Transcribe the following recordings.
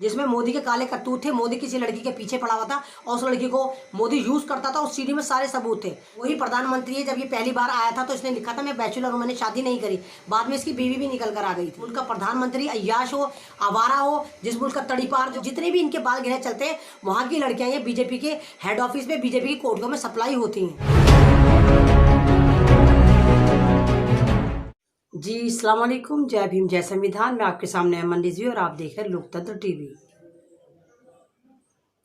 जिसमें मोदी के काले करतूत थे। मोदी किसी लड़की के पीछे पड़ा हुआ था और उस लड़की को मोदी यूज करता था। उस सीडी में सारे सबूत थे। वही प्रधानमंत्री है। जब ये पहली बार आया था तो इसने लिखा था मैं बैचलर हूँ, मैंने शादी नहीं करी। बाद में इसकी बीवी भी निकल कर आ गई थी। मुल्क का प्रधानमंत्री अय्याश हो, आवारा हो, जिस मुल्क का तड़ीपार, जो जितने भी इनके बाल गिरे चलते हैं, वहां की लड़कियां ये बीजेपी के हेड ऑफिस में, बीजेपी की कोठियों में सप्लाई होती हैं। जी अस्सलाम वालेकुम, जय भीम, जय संविधान। मैं आपके सामने अमन रिजवी और आप देख रहे हैं लोकतंत्र टीवी।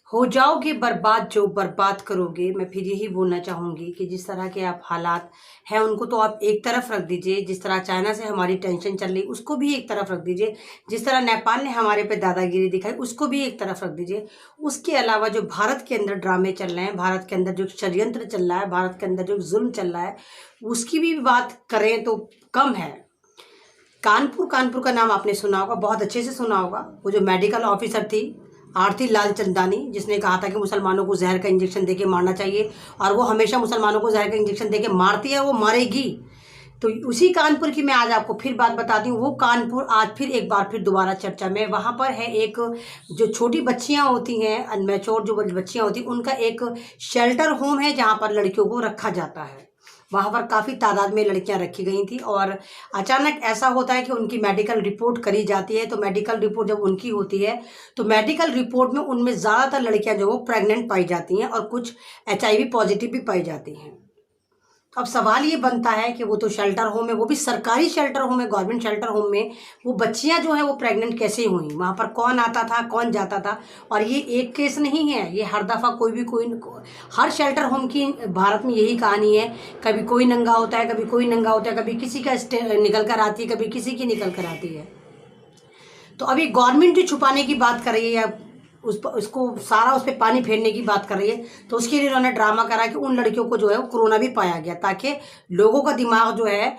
हो जाओगे बर्बाद जो बर्बाद करोगे। मैं फिर यही बोलना चाहूँगी कि जिस तरह के आप हालात हैं उनको तो आप एक तरफ रख दीजिए। जिस तरह चाइना से हमारी टेंशन चल रही उसको भी एक तरफ रख दीजिए। जिस तरह नेपाल ने हमारे पे दादागिरी दिखाई उसको भी एक तरफ रख दीजिए। उसके अलावा जो भारत के अंदर ड्रामे चल रहे हैं, भारत के अंदर जो षड्यंत्र चल रहा है, भारत के अंदर जो जुल्म चल रहा है, उसकी भी बात करें तो कम है। कानपुर का नाम आपने सुना होगा, बहुत अच्छे से सुना होगा। वो जो मेडिकल ऑफिसर थी आरती लाल चंदानी, जिसने कहा था कि मुसलमानों को जहर का इंजेक्शन देके मारना चाहिए, और वो हमेशा मुसलमानों को जहर का इंजेक्शन देके मारती है, वो मारेगी। तो उसी कानपुर की मैं आज आपको फिर बात बताती हूँ। वो कानपुर आज फिर एक बार फिर दोबारा चर्चा में। वहाँ पर है एक जो छोटी बच्चियाँ होती हैं, अनमेच्योर जो बच्चियाँ होती हैं, उनका एक शेल्टर होम है जहाँ पर लड़कियों को रखा जाता है। वहाँ पर काफ़ी तादाद में लड़कियां रखी गई थी और अचानक ऐसा होता है कि उनकी मेडिकल रिपोर्ट करी जाती है। तो मेडिकल रिपोर्ट जब उनकी होती है तो मेडिकल रिपोर्ट में उनमें ज़्यादातर लड़कियां जो वो प्रेग्नेंट पाई जाती हैं और कुछ HIV पॉजिटिव भी पाई जाती हैं। तो अब सवाल ये बनता है कि वो तो शेल्टर होम है, वो भी सरकारी शेल्टर होम है, गवर्नमेंट शेल्टर होम में वो बच्चियां जो है वो प्रेग्नेंट कैसे हुई, वहाँ पर कौन आता था, कौन जाता था। और ये एक केस नहीं है, ये हर दफ़ा कोई हर शेल्टर होम की भारत में यही कहानी है। कभी कोई नंगा होता है, कभी कोई नंगा होता है, कभी किसी का निकल कर आती है, कभी किसी की निकल कर आती है। तो अभी गवर्नमेंट जो छुपाने की बात कर रही है, उसको सारा उस पर पानी फेरने की बात कर रही है, तो उसके लिए उन्होंने ड्रामा करा कि उन लड़कियों को जो है वो कोरोना भी पाया गया, ताकि लोगों का दिमाग जो है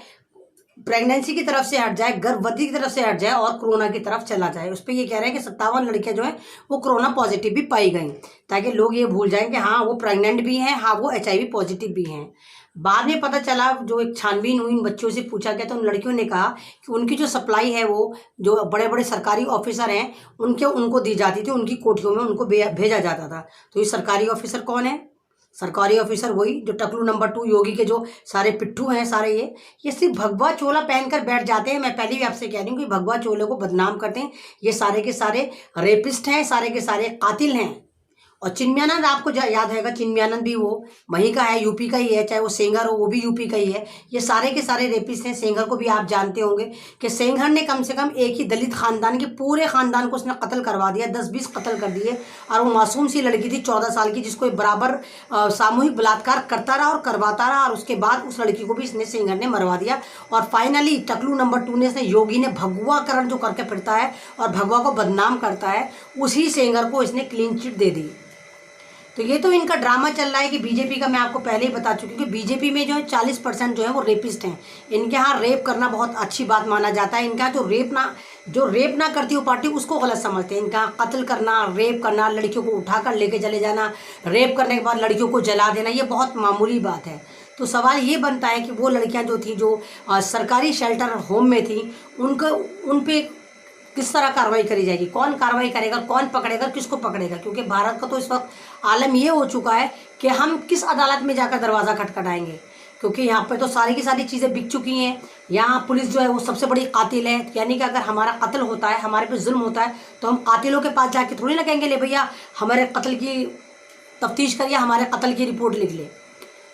प्रेगनेंसी की तरफ से हट जाए, गर्भवती की तरफ से हट जाए और कोरोना की तरफ चला जाए। उस पर ये कह रहे हैं कि 57 लड़कियां जो है वो कोरोना पॉजिटिव भी पाई गई, ताकि लोग ये भूल जाएं कि हाँ वो प्रेग्नेंट भी हैं, हाँ वो HIV पॉजिटिव भी हैं। बाद में पता चला, जो एक छानबीन हुई, इन बच्चों से पूछा गया तो उन लड़कियों ने कहा कि उनकी जो सप्लाई है वो जो बड़े बड़े सरकारी ऑफिसर हैं उनको दी जाती थी, उनकी कोठियों में उनको भेजा जाता था। तो ये सरकारी ऑफिसर कौन है? सरकारी ऑफिसर वही जो टकलू नंबर 2 योगी के जो सारे पिट्ठू हैं सारे, ये सिर्फ भगवा चोला पहनकर बैठ जाते हैं। मैं पहले भी आपसे कह रही हूँ कि भगवा चोले को बदनाम करते हैं। ये सारे के सारे रेपिस्ट हैं, सारे के सारे कातिल हैं। और चिन्मयानंद आपको याद रहेगा, चिन्मयानंद भी वो वहीं का है, यूपी का ही है। चाहे वो सेंगर हो, वो भी यूपी का ही है। ये सारे के सारे रेपिस्ट हैं। सेंगर को भी आप जानते होंगे कि सेंगर ने कम से कम एक ही दलित खानदान के पूरे खानदान को उसने कत्ल करवा दिया, 10-20 कत्ल कर दिए। और वो मासूम सी लड़की थी 14 साल की, जिसको बराबर सामूहिक बलात्कार करता रहा और करवाता रहा। और उसके बाद उस लड़की को भी इसने सेंगर ने मरवा दिया। और फाइनली टकलू नंबर 2 ने, इसने योगी ने भगवाकरण जो करके फिरता है और भगवा को बदनाम करता है, उसी सेंगर को इसने क्लीन चिट दे दी। तो ये तो इनका ड्रामा चल रहा है कि बीजेपी का, मैं आपको पहले ही बता चुकी हूँ कि बीजेपी में जो है 40% जो है वो रेपिस्ट हैं। इनके यहाँ रेप करना बहुत अच्छी बात माना जाता है। इनका जो रेप ना करती वो पार्टी उसको गलत समझते हैं। इनका कत्ल करना, रेप करना, लड़कियों को उठाकर लेके चले जाना, रेप करने के बाद लड़कियों को जला देना, ये बहुत मामूली बात है। तो सवाल ये बनता है कि वो लड़कियाँ जो थी, जो सरकारी शेल्टर होम में थी, उन पर किस तरह कार्रवाई करी जाएगी, कौन कार्रवाई करेगा, कौन पकड़ेगा, किसको पकड़ेगा। क्योंकि भारत का तो इस वक्त आलम ये हो चुका है कि हम किस अदालत में जाकर दरवाज़ा खटखटाएंगे, क्योंकि यहाँ पे तो सारी की सारी चीज़ें बिक चुकी हैं। यहाँ पुलिस जो है वो सबसे बड़ी कातिल है। यानी कि अगर हमारा कत्ल होता है, हमारे पे जुल्म होता है, तो हम कातिलों के पास जाके थोड़ी ना कहेंगे ले भैया हमारे कत्ल की तफ्तीश करिए, हमारे कत्ल की रिपोर्ट लिख ले।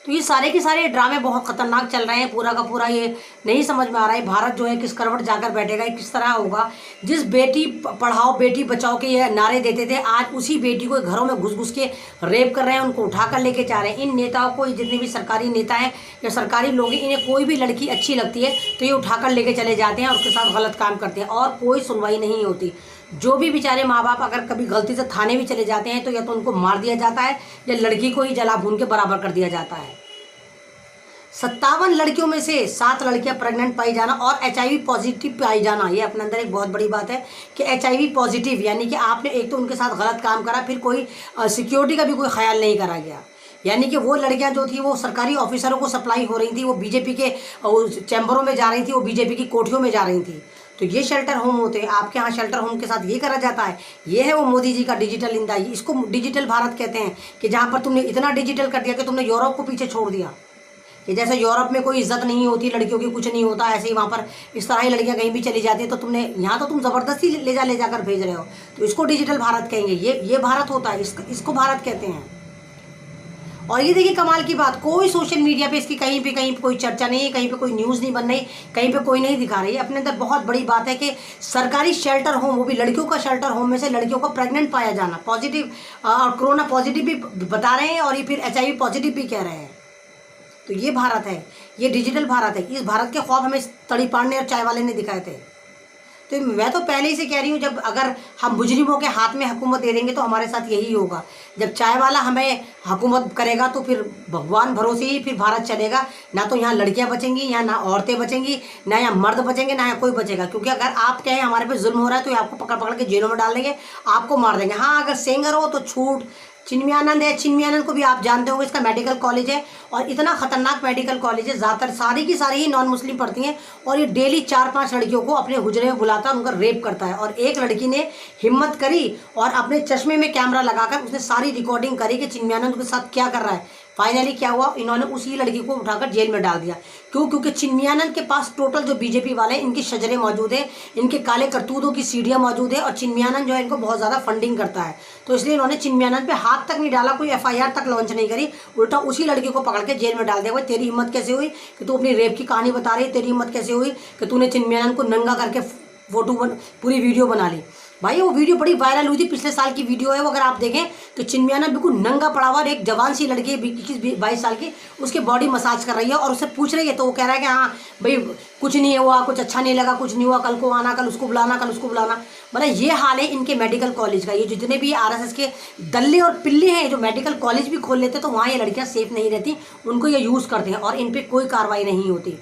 तो ये सारे के सारे ड्रामे बहुत खतरनाक चल रहे हैं। पूरा का पूरा ये नहीं समझ में आ रहा है भारत जो है किस करवट जाकर बैठेगा, किस तरह होगा। जिस बेटी पढ़ाओ बेटी बचाओ के ये नारे देते थे, आज उसी बेटी को घरों में घुस घुस के रेप कर रहे हैं, उनको उठाकर लेके जा रहे हैं। इन नेताओं को, जितने भी सरकारी नेता हैं या सरकारी लोग हैं, इन्हें कोई भी लड़की अच्छी लगती है तो ये उठाकर लेके चले जाते हैं और उसके साथ गलत काम करते हैं और कोई सुनवाई नहीं होती। जो भी बेचारे माँ बाप अगर कभी गलती से थाने भी चले जाते हैं तो या तो उनको मार दिया जाता है या लड़की को ही जला भून के बराबर कर दिया जाता है। 57 लड़कियों में से 7 लड़कियां प्रेग्नेंट पाई जाना और HIV पॉजिटिव पाई जाना, ये अपने अंदर एक बहुत बड़ी बात है कि HIV पॉजिटिव, यानी कि आपने एक तो उनके साथ गलत काम करा, फिर कोई सिक्योरिटी का भी कोई ख्याल नहीं करा गया। यानी कि वो लड़कियां जो थी वो सरकारी ऑफिसरों को सप्लाई हो रही थी, वो बीजेपी के चैम्बरों में जा रही थी, वो बीजेपी की कोठियों में जा रही थी। तो ये शेल्टर होम होते हैं, आपके यहाँ शेल्टर होम के साथ ये करा जाता है। ये है वो मोदी जी का डिजिटल इंडिया, इसको डिजिटल भारत कहते हैं कि जहाँ पर तुमने इतना डिजिटल कर दिया कि तुमने यूरोप को पीछे छोड़ दिया। कि जैसे यूरोप में कोई इज्जत नहीं होती, लड़कियों की कुछ नहीं होता, ऐसे ही वहाँ पर इस तरह ही लड़कियाँ कहीं भी चली जाती है, तो तुमने यहाँ तो तुम ज़बरदस्ती ले जाकर भेज रहे हो, तो इसको डिजिटल भारत कहेंगे। ये भारत होता है, इसको भारत कहते हैं। और ये देखिए कमाल की बात, कोई सोशल मीडिया पे इसकी कहीं पे कोई चर्चा नहीं है, कहीं पे कोई न्यूज़ नहीं बन रही, कहीं पे कोई नहीं दिखा रही है। अपने अंदर बहुत बड़ी बात है कि सरकारी शेल्टर होम, वो भी लड़कियों का शेल्टर होम में से लड़कियों को प्रेग्नेंट पाया जाना, पॉजिटिव और कोरोना पॉजिटिव भी बता रहे हैं और ये फिर HIV पॉजिटिव भी कह रहे हैं। तो ये भारत है, ये डिजिटल भारत है। इस भारत के ख्वाब हमें तड़ीपाड़ ने और चाय वाले ने दिखाए थे। तो मैं तो पहले ही से कह रही हूँ, जब अगर हम मुजरिमों के हाथ में हुकूमत दे देंगे तो हमारे साथ यही होगा। जब चाय वाला हमें हुकूमत करेगा तो फिर भगवान भरोसे ही फिर भारत चलेगा। ना तो यहाँ लड़कियाँ बचेंगी, यहाँ ना औरतें बचेंगी, ना यहाँ मर्द बचेंगे, ना यहाँ कोई बचेगा। क्योंकि अगर आप कहें हमारे पे जुल्म हो रहा है तो आपको पकड़ पकड़ के जेलों में डाल देंगे, आपको मार देंगे। हाँ, अगर सेंगर हो तो छूट। चिन्मयानंद है, चिन्मयानंद को भी आप जानते होंगे, इसका मेडिकल कॉलेज है और इतना खतरनाक मेडिकल कॉलेज है। ज़्यादातर सारी की सारी ही नॉन मुस्लिम पढ़ती हैं और ये डेली 4-5 लड़कियों को अपने हुजरे में बुलाता है, उनका रेप करता है। और एक लड़की ने हिम्मत करी और अपने चश्मे में कैमरा लगाकर उसने सारी रिकॉर्डिंग करी कि चिन्मयानंद के साथ क्या कर रहा है। फाइनली क्या हुआ, इन्होंने उसी लड़की को उठाकर जेल में डाल दिया। क्यों? क्योंकि चिन्मयानंद के पास टोटल जो बीजेपी वाले हैं, इनकी शजरे मौजूद है, इनके काले करतूतों की सीढ़ियाँ मौजूद है और चिन्मयानंद जो है इनको बहुत ज़्यादा फंडिंग करता है। तो इसलिए इन्होंने चिन्मयानंद पे हाथ तक नहीं डाला, कोई FIR तक लॉन्च नहीं करी, उल्टा उसी लड़की को पकड़ के जेल में डाल दिया। भाई तेरी हिम्मत कैसे हुई कि तू अपनी रेप की कहानी बता रही है? तेरी हिम्मत कैसे हुई कि तूने चिन्मयानंद को नंगा करके पूरी वीडियो बना ली? भाई वो वीडियो बड़ी वायरल हुई थी, पिछले साल की वीडियो है वो। अगर आप देखें तो चिन्मयानंद बिल्कुल नंगा पड़ा हुआ और एक जवान सी लड़की 21-22 साल की उसकी बॉडी मसाज कर रही है और उससे पूछ रही है। तो वो कह रहा है कि हाँ भाई कुछ नहीं हुआ, कुछ अच्छा नहीं लगा, कुछ नहीं हुआ, कल को आना, कल उसको बुलाना, कल उसको बुलाना। मतलब ये हाल है इनके मेडिकल कॉलेज का। ये जितने भी RSS के दल्ले और पिल्ले हैं जो मेडिकल कॉलेज भी खोल लेते, तो वहाँ ये लड़कियाँ सेफ नहीं रहती, उनको ये यूज़ करते हैं और इन पर कोई कार्रवाई नहीं होती।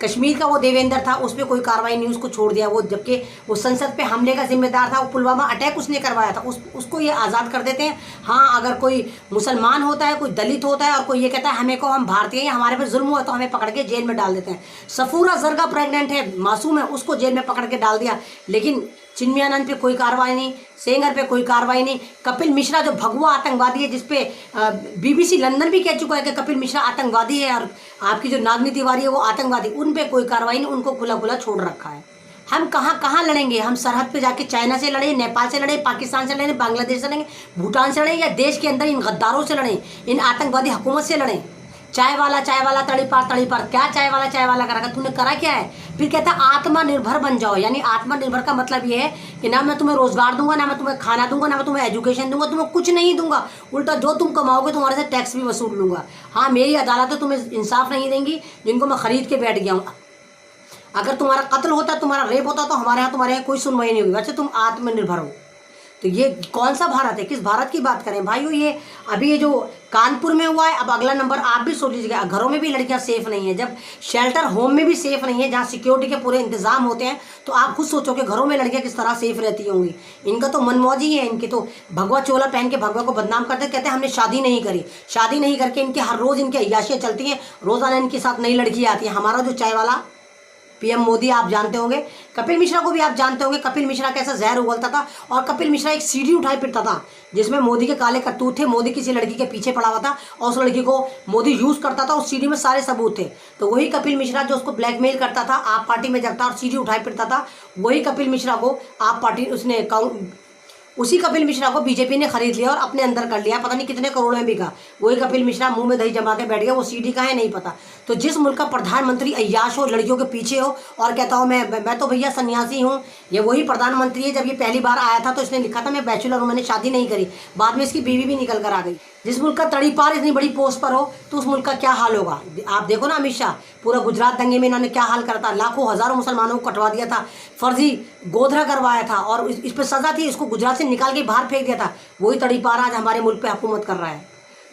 कश्मीर का वो देवेंद्र था, उस पर कोई कार्रवाई नहीं, उसको छोड़ दिया। वो जबकि वो संसद पे हमले का जिम्मेदार था, वो पुलवामा अटैक उसने करवाया था, उसको ये आज़ाद कर देते हैं। हाँ, अगर कोई मुसलमान होता है, कोई दलित होता है और कोई ये कहता है हमें को हम भारतीय हैं, हमारे पे जुल्म हुआ, तो हमें पकड़ के जेल में डाल देते हैं। सफूरा जरगा प्रेग्नेंट है, मासूम है, उसको जेल में पकड़ के डाल दिया। लेकिन चिन्मयानंद पे कोई कार्रवाई नहीं, सेंगर पे कोई कार्रवाई नहीं। कपिल मिश्रा जो भगवा आतंकवादी है, जिसपे BBC लंदन भी कह चुका है कि कपिल मिश्रा आतंकवादी है और आपकी जो नागनी तिवारी है वो आतंकवादी, उन पे कोई कार्रवाई नहीं, उनको खुला खुला छोड़ रखा है। हम कहाँ लड़ेंगे? हम सरहद पे जाके चाइना से लड़ें, नेपाल से लड़ें, पाकिस्तान से लड़ें, बांग्लादेश से लड़ें, भूटान से लड़ें, या देश के अंदर इन गद्दारों से लड़ें, इन आतंकवादी हुकूमत से लड़ें? चाय वाला तड़ीपार क्या चाय वाला करा? तूने करा क्या है? फिर कहता आत्मनिर्भर बन जाओ। यानी आत्मनिर्भर का मतलब ये है कि ना मैं तुम्हें रोजगार दूंगा, ना मैं तुम्हें खाना दूंगा, ना मैं तुम्हें एजुकेशन दूंगा, तुम्हें कुछ नहीं दूंगा। उल्टा जो तुम कमाओगे तुम्हारे से टैक्स भी वसूल लूंगा। हाँ, मेरी अदालतें तुम्हें इंसाफ नहीं देंगी, जिनको मैं खरीद के बैठ गया हूँ। अगर तुम्हारा कत्ल होता, तुम्हारा रेप होता, तो हमारे यहाँ कोई सुनवाई नहीं होगी। वैसे तुम आत्मनिर्भर हो। तो ये कौन सा भारत है? किस भारत की बात करें भाइयों? ये अभी ये जो कानपुर में हुआ है, अब अगला नंबर आप भी सोच लीजिएगा। घरों में भी लड़कियां सेफ नहीं है, जब शेल्टर होम में भी सेफ नहीं है, जहाँ सिक्योरिटी के पूरे इंतजाम होते हैं, तो आप खुद सोचो कि घरों में लड़कियां किस तरह सेफ रहती होंगी। इनका तो मनमौजी है, इनके तो भगवा चोला पहन के भगवा को बदनाम करते, कहते हैं हमने शादी नहीं करी। शादी नहीं करके इनके हर रोज़ इनकी अय्याशियाँ चलती हैं, रोज़ाना इनके साथ नई लड़की आती है। हमारा जो चाय वाला PM मोदी आप जानते होंगे, कपिल मिश्रा को भी आप जानते होंगे। कपिल मिश्रा कैसा जहर उगलता था और कपिल मिश्रा एक सीढ़ी उठाए फिरता था जिसमें मोदी के काले करतूत थे। मोदी किसी लड़की के पीछे पड़ा हुआ था और उस लड़की को मोदी यूज़ करता था, उस सीढ़ी में सारे सबूत थे। तो वही कपिल मिश्रा जो उसको ब्लैकमेल करता था, आप पार्टी में जब था और सीढ़ी उठाए फिरता था, वही कपिल मिश्रा को आप पार्टी उसी कपिल मिश्रा को बीजेपी ने खरीद लिया और अपने अंदर कर लिया। पता नहीं कितने करोड़ में बिका। वही कपिल मिश्रा मुंह में दही जमा के बैठ गया, वो सीडी का है नहीं पता। तो जिस मुल्क का प्रधानमंत्री अय्याश हो, लड़कियों के पीछे हो और कहता हो मैं तो भैया सन्यासी हूँ, ये वही प्रधानमंत्री है। जब ये पहली बार आया था तो इसने लिखा था मैं बैचलर हूँ, मैंने शादी नहीं करी। बाद में इसकी बीवी भी निकल कर आ गई। जिस मुल्क का तड़ीपार इतनी बड़ी पोस्ट पर हो तो उस मुल्क का क्या हाल होगा? आप देखो ना, अमित शाह पूरा गुजरात दंगे में इन्होंने क्या हाल करा था। लाखों हज़ारों मुसलमानों को कटवा दिया था, फर्जी गोधरा करवाया था और इस पर सज़ा थी, इसको गुजरात से निकाल के बाहर फेंक दिया था। वही तड़ीपार आज हमारे मुल्क पे हुकूमत कर रहा है।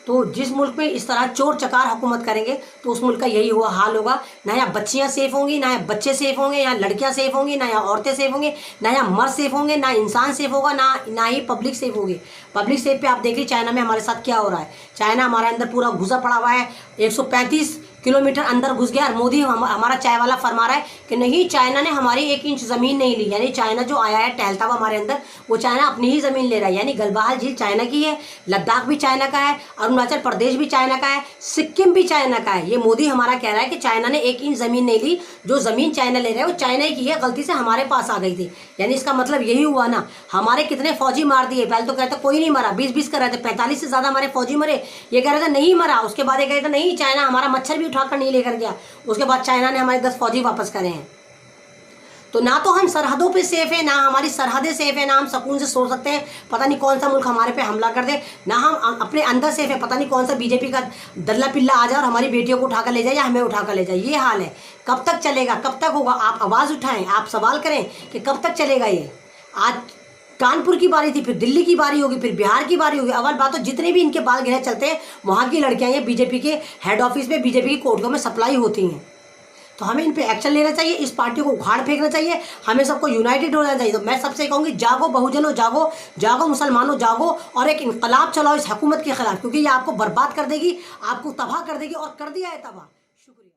तो जिस मुल्क में इस तरह चोर चकार हुकूमत करेंगे तो उस मुल्क का यही हुआ हाल होगा। ना यहाँ बच्चियाँ सेफ होंगी, ना यहाँ बच्चे सेफ होंगे, यहाँ लड़कियाँ सेफ होंगी, ना यहाँ औरतें सेफ होंगी, ना यहाँ मर्द सेफ होंगे, ना इंसान सेफ होगा, ना ही पब्लिक सेफ होगी। पब्लिक सेफ पे आप देखिए चाइना में हमारे साथ क्या हो रहा है। चाइना हमारे अंदर पूरा घुसा पड़ा हुआ है। 135 किलोमीटर अंदर घुस गया और मोदी हमारा चाय वाला फरमा रहा है कि नहीं, चाइना ने हमारी 1 इंच ज़मीन नहीं ली। यानी चाइना जो आया है टहलता हुआ हमारे अंदर, वो चाइना अपनी ही ज़मीन ले रहा है। यानी गलवान झील चाइना की है, लद्दाख भी चाइना का है, अरुणाचल प्रदेश भी चाइना का है, सिक्किम भी चाइना का है। ये मोदी हमारा कह रहा है कि चाइना ने 1 इंच ज़मीन नहीं ली, जो ज़मीन चाइना ले रहा है वो चाइना ही की है, गलती से हमारे पास आ गई थी। यानी इसका मतलब यही हुआ ना, हमारे कितने फौजी मार दिए। पहले तो कहते कोई नहीं मरा, 20-20 कर रहे थे, 45 से ज़्यादा हमारे फौजी मरे। ये कह रहे थे नहीं मरा, उसके बाद ये कह रहे थे नहीं, चाइना हमारा मच्छर भी उठाकर नहीं लेकर गया। उसके बाद चाइना ने हमारे 10 फौजी वापस करे हैं। तो ना तो हम सरहदों पे सेफ है, ना हमारी सरहदें सेफ है, ना हम सुकून से सो सकते हैं, पता नहीं कौन सा मुल्क हमारे पे हमला कर दे, ना हम अपने अंदर सेफ है, पता नहीं कौन सा बीजेपी का दल्ला पिल्ला आ जाए और हमारी बेटियों को उठाकर ले जाए या हमें उठाकर ले जाए। ये हाल है। कब तक चलेगा, कब तक होगा? आप आवाज़ उठाएं, आप सवाल करें कि कब तक चलेगा ये। आज कानपुर की बारी थी, फिर दिल्ली की बारी होगी, फिर बिहार की बारी होगी। अव्वल बात तो जितने भी इनके बाल गिरे चलते हैं, वहाँ की लड़कियाँ ये बीजेपी के हेड ऑफिस में, बीजेपी की कोर्टों में सप्लाई होती हैं। तो हमें इन पे एक्शन लेना चाहिए, इस पार्टी को उखाड़ फेंकना चाहिए, हमें सबको यूनाइटेड होना चाहिए। तो मैं सबसे कहूँगी, जागो बहुजनों, जागो, जागो मुसलमानों, जागो और एक इनकलाब चलाओ इस हुकूमत के खिलाफ, क्योंकि ये आपको बर्बाद कर देगी, आपको तबाह कर देगी और कर दिया है तबाह। शुक्रिया।